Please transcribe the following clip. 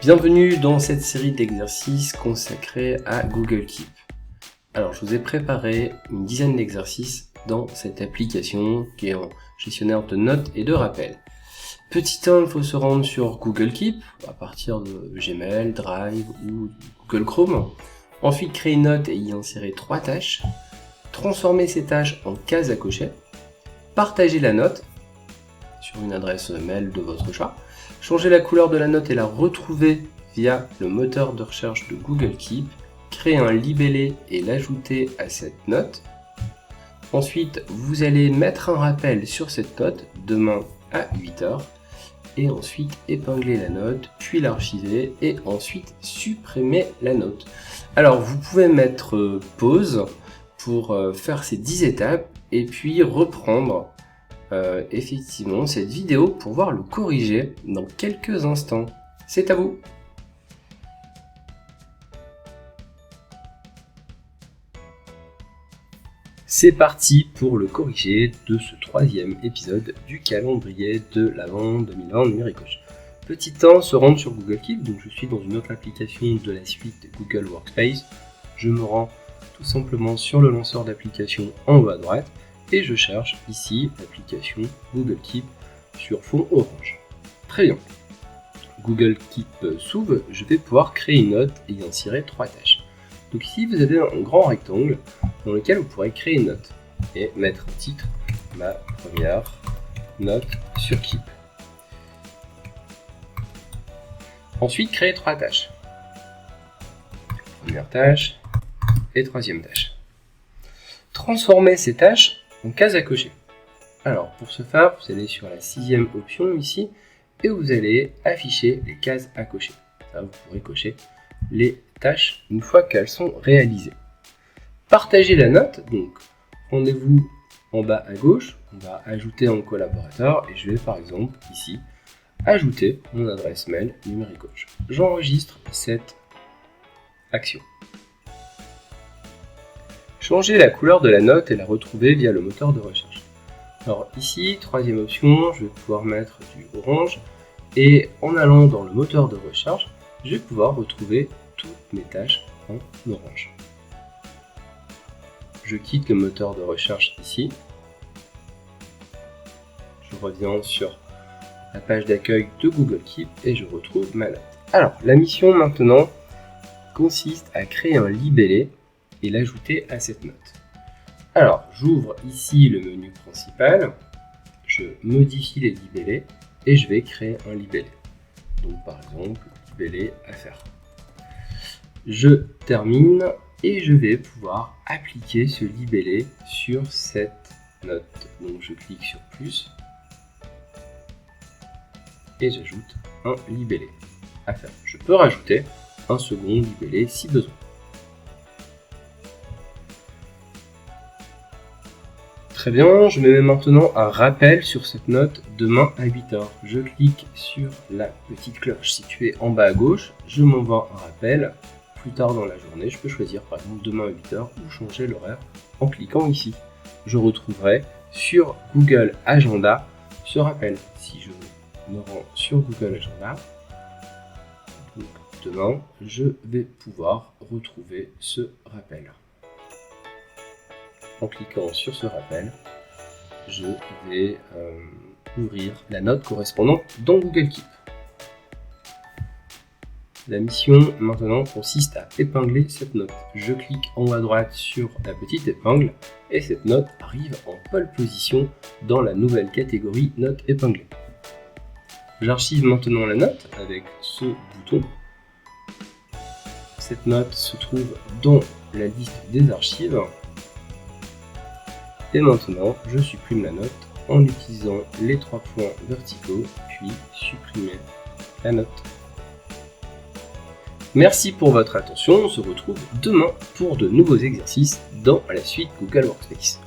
Bienvenue dans cette série d'exercices consacrés à Google Keep. Alors je vous ai préparé une dizaine d'exercices dans cette application qui est en gestionnaire de notes et de rappels. Petit 1, il faut se rendre sur Google Keep à partir de Gmail, Drive ou Google Chrome. Ensuite créer une note et y insérer 3 tâches. Transformer ces tâches en cases à cocher. Partager la note sur une adresse mail de votre choix. Changer la couleur de la note et la retrouver via le moteur de recherche de Google Keep. Créer un libellé et l'ajouter à cette note. Ensuite, vous allez mettre un rappel sur cette note demain à 8h. Et ensuite épingler la note, puis l'archiver et ensuite supprimer la note. Alors vous pouvez mettre pause pour faire ces 10 étapes et puis reprendre effectivement cette vidéo pour voir le corriger dans quelques instants. C'est à vous! C'est parti pour le corriger de ce 3e épisode du calendrier de l'Avent 2020 Numéricoche. Petit 1, se rendre sur Google Keep, donc je suis dans une autre application de la suite Google Workspace. Je me rends tout simplement sur le lanceur d'application en haut à droite et je cherche ici l'application Google Keep sur fond orange. Très bien. Google Keep s'ouvre, je vais pouvoir créer une note et y insérer 3 tâches. Donc ici vous avez un grand rectangle dans lequel vous pourrez créer une note et mettre un titre, ma première note sur Keep. Ensuite créer 3 tâches. Première tâche et 3e tâche. Transformer ces tâches en cases à cocher. Alors pour ce faire, vous allez sur la 6e option ici et vous allez afficher les cases à cocher. Ça, vous pourrez cocher les tâches une fois qu'elles sont réalisées. Partager la note, donc rendez-vous en bas à gauche, on va ajouter un collaborateur et je vais par exemple ici ajouter mon adresse mail Numéricoche. J'enregistre cette action. Changer la couleur de la note et la retrouver via le moteur de recherche. Alors ici, 3e option, je vais pouvoir mettre du orange et en allant dans le moteur de recherche, je vais pouvoir retrouver toutes mes tâches en orange. Je quitte le moteur de recherche ici. Je reviens sur la page d'accueil de Google Keep et je retrouve ma note. Alors, la mission maintenant consiste à créer un libellé et l'ajouter à cette note. Alors, j'ouvre ici le menu principal, je modifie les libellés et je vais créer un libellé. Donc par exemple, libellé à faire. Je termine et je vais pouvoir appliquer ce libellé sur cette note. Donc je clique sur plus et j'ajoute un libellé à faire. Je peux rajouter un second libellé si besoin. Très bien, je mets maintenant un rappel sur cette note demain à 8h. Je clique sur la petite cloche située en bas à gauche, je m'envoie un rappel. Plus tard dans la journée, je peux choisir par exemple demain à 8h ou changer l'horaire en cliquant ici. Je retrouverai sur Google Agenda ce rappel. Si je me rends sur Google Agenda, donc demain, je vais pouvoir retrouver ce rappel. En cliquant sur ce rappel, je vais ouvrir la note correspondante dans Google Keep. La mission maintenant consiste à épingler cette note. Je clique en haut à droite sur la petite épingle et cette note arrive en pole position dans la nouvelle catégorie note épinglée. J'archive maintenant la note avec ce bouton. Cette note se trouve dans la liste des archives. Et maintenant, je supprime la note en utilisant les 3 points verticaux, puis supprimer la note. Merci pour votre attention, on se retrouve demain pour de nouveaux exercices dans la suite Google Workspace.